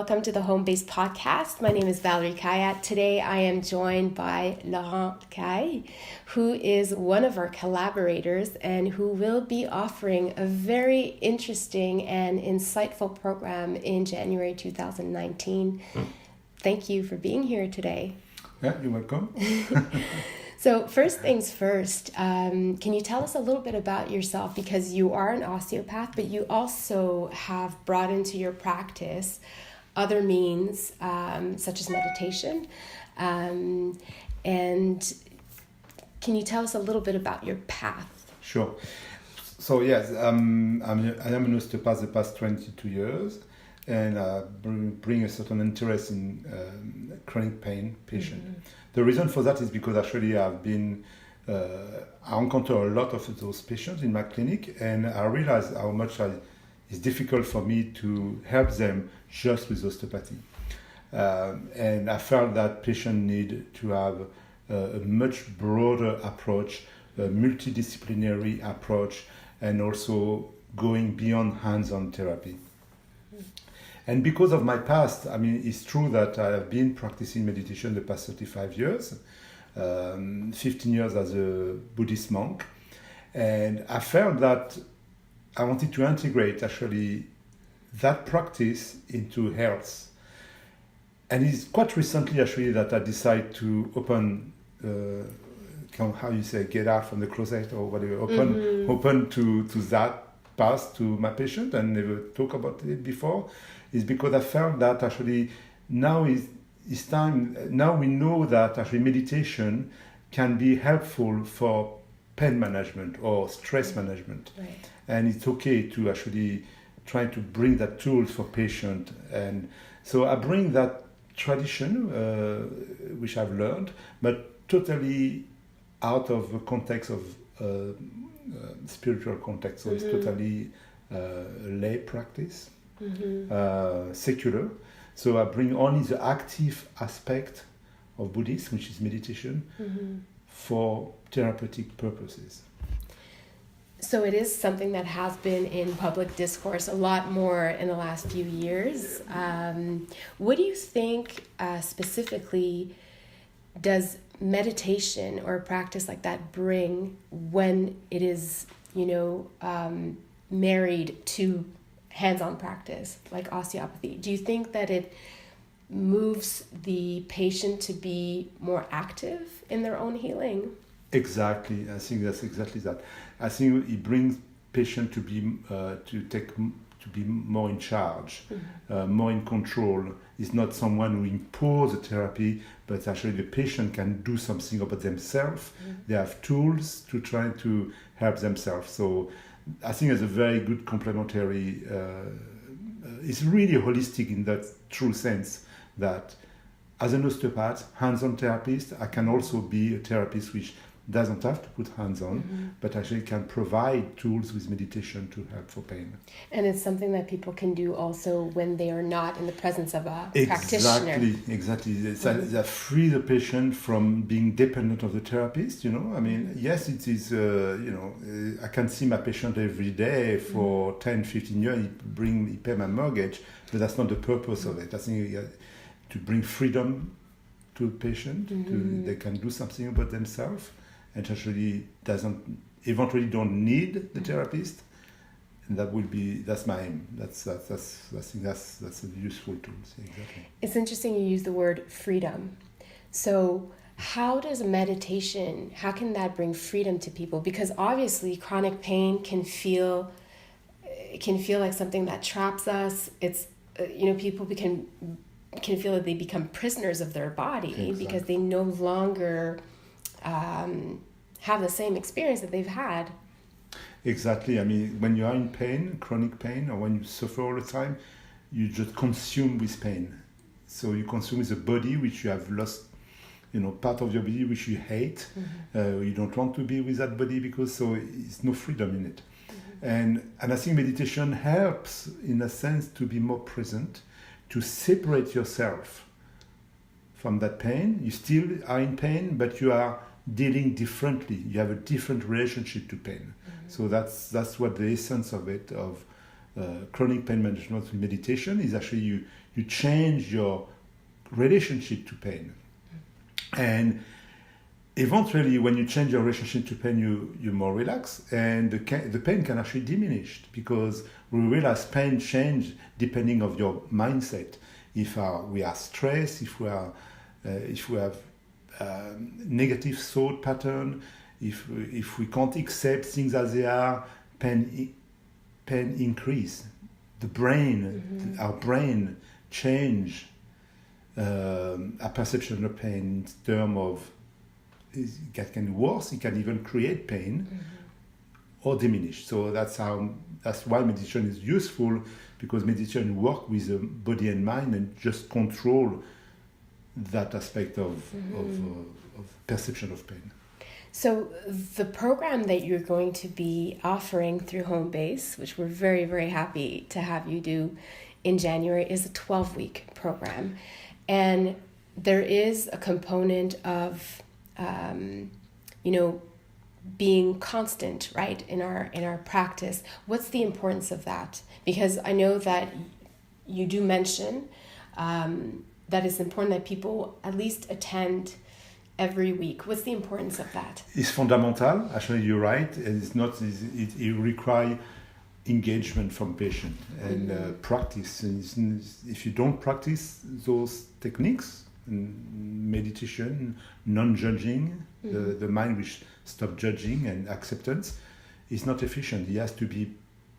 welcome to the Homebase podcast. My name is Valerie Khayat. Today I am joined by Laurent Caille, who is one of our collaborators and who will be offering a very interesting and insightful program in January 2019. Thank you for being here today. Yeah, you're welcome. So first things first, can you tell us a little bit about yourself? Because you are an osteopath, but you also have brought into your practice other means, such as meditation. And can you tell us a little bit about your path? Sure. So yes, I am an osteopath the past 22 years, and bring a certain interest in chronic pain patient. Mm-hmm. The reason for that is because actually I encounter a lot of those patients in my clinic, and I realize how much it's difficult for me to help them just with osteopathy. And I felt that patients need to have a much broader approach, a multidisciplinary approach, and also going beyond hands-on therapy. And because of my past, it's true that I have been practicing meditation the past 35 years, 15 years as a Buddhist monk. And I felt that I wanted to integrate actually that practice into health. And it's quite recently actually that I decided to open, get out from the closet or whatever, open to that path to my patient and never talk about it before. Is because I felt that actually now is time. Now we know that actually meditation can be helpful for pain management or stress management, right. And it's okay to actually try to bring that tool for patient. And so I bring that tradition, which I've learned, but totally out of the context of spiritual context. So it's totally lay practice. Secular. So I bring only the active aspect of Buddhism, which is meditation, for therapeutic purposes. So it is something that has been in public discourse a lot more in the last few years. What do you think specifically does meditation or a practice like that bring when it is, married to hands-on practice like osteopathy? Do you think that it moves the patient to be more active in their own healing? Exactly. I think that's exactly that. I think it brings patient to be more in charge, more in control. It's not someone who imposes the therapy, but actually the patient can do something about themselves. They have tools to try to help themselves. So I think it's a very good complementary. It's really holistic in that true sense that as an osteopath, hands-on therapist, I can also be a therapist which doesn't have to put hands on, but actually can provide tools with meditation to help for pain. And it's something that people can do also when they are not in the presence of a practitioner. Exactly. That free the patient from being dependent of the therapist, Yes, it is, I can see my patient every day for 10, 15 years, he pay my mortgage, but that's not the purpose of it. I think to bring freedom to a patient, they can do something about themselves, and actually eventually don't need the therapist, and that's my aim. I think that's a useful tool. Exactly. It's interesting you use the word freedom. So how does meditation, how can that bring freedom to people? Because obviously chronic pain can feel like something that traps us. It's people can feel that they become prisoners of their body because they no longer have the same experience that they've had. Exactly. When you are in pain, chronic pain, or when you suffer all the time, you just consume with pain. So you consume with a body which you have lost, part of your body which you hate. You don't want to be with that body because it's no freedom in it. And I think meditation helps, in a sense, to be more present, to separate yourself from that pain. You still are in pain, but you are dealing differently. You have a different relationship to pain. So that's what the essence of it, of chronic pain management with meditation is actually you change your relationship to pain. And eventually, when you change your relationship to pain, you're more relaxed, and the pain can actually diminish, because we realize pain change depending of your mindset. If we are stressed, if we have negative thought pattern, if we can't accept things as they are, pain increase. The brain, our brain change a perception of pain in terms of it can worse, it can even create pain or diminish. So that's why meditation is useful, because meditation works with the body and mind and just control that aspect of perception of pain. So the program that you're going to be offering through Homebase, which we're very, very happy to have you do in January, is a 12-week program. And there is a component of, being constant, right, in our practice. What's the importance of that? Because I know that you do mention that it's important that people at least attend every week. What's the importance of that? It's fundamental. Actually, you're right. It requires engagement from patient and practice. If you don't practice those techniques, meditation, non-judging, the mind which stop judging and acceptance, is not efficient. It has to be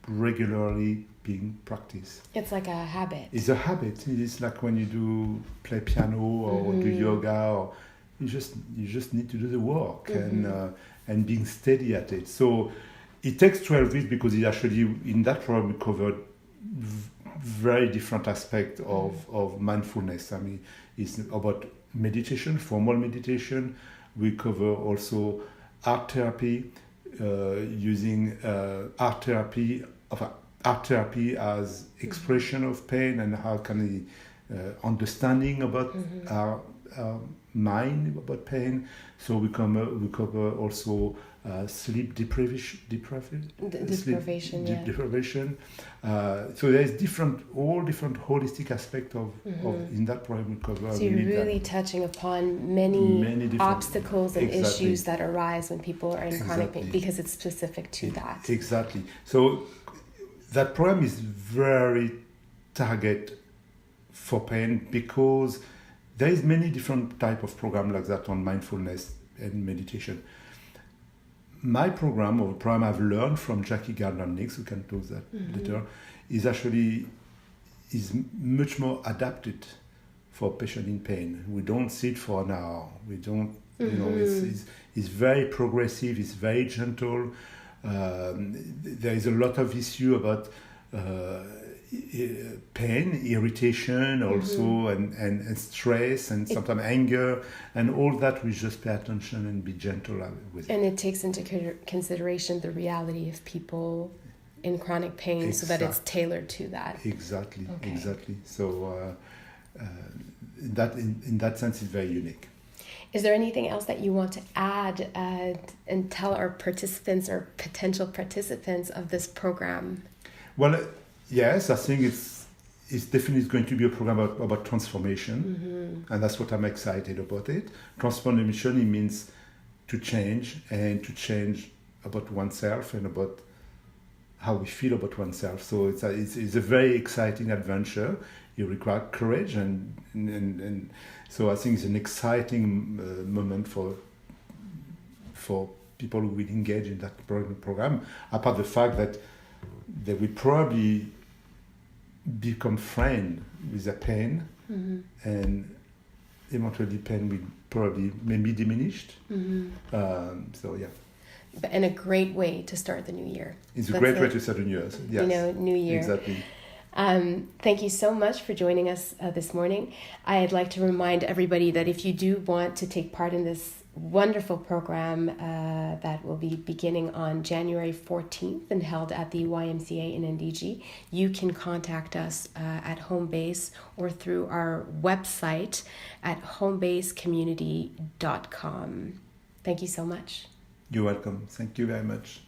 regularly being practiced. It's like a habit. It's a habit. It's like when you play piano or do yoga, or you just need to do the work and being steady at it. So it takes 12 weeks, because it actually, in that program, we covered very different aspects of mindfulness. I mean, it's about meditation, formal meditation. We cover also art therapy, using art therapy as expression of pain, and how can we understanding about our mind about pain. So we cover also sleep deprivation. So there's all different holistic aspects of in that program we cover. So you're really touching upon many obstacles and issues that arise when people are in chronic pain, because it's specific to that. Exactly. So that program is very target for pain, because there is many different type of program like that on mindfulness and meditation. My program, or the program I've learned from Jackie Gardner-Nix, we can talk that later, is much more adapted for patient in pain. We don't sit for an hour. We don't, it's very progressive. It's very gentle. There is a lot of issue about pain, irritation also, and stress, and sometimes anger, and all that. We just pay attention and be gentle with it. And it takes into consideration the reality of people in chronic pain, so that it's tailored to that. Exactly. So in that sense, it's very unique. Is there anything else that you want to add and tell our participants or potential participants of this program? Well, yes, I think it's definitely going to be a program about transformation, and that's what I'm excited about it. Transformation, it means to change, and to change about oneself and about how we feel about oneself. So it's a very exciting adventure. It requires courage, and so I think it's an exciting moment for people who will engage in that program. Apart the fact that they will probably become friends with the pain, and eventually pain will probably maybe diminished. So yeah. And a great way to start the new year. It's a great way to start the new year. Yes. New year. Exactly. Thank you so much for joining us this morning. I'd like to remind everybody that if you do want to take part in this wonderful program that will be beginning on January 14th and held at the YMCA in NDG, you can contact us at Homebase or through our website at homebasecommunity.com. Thank you so much. You're welcome. Thank you very much.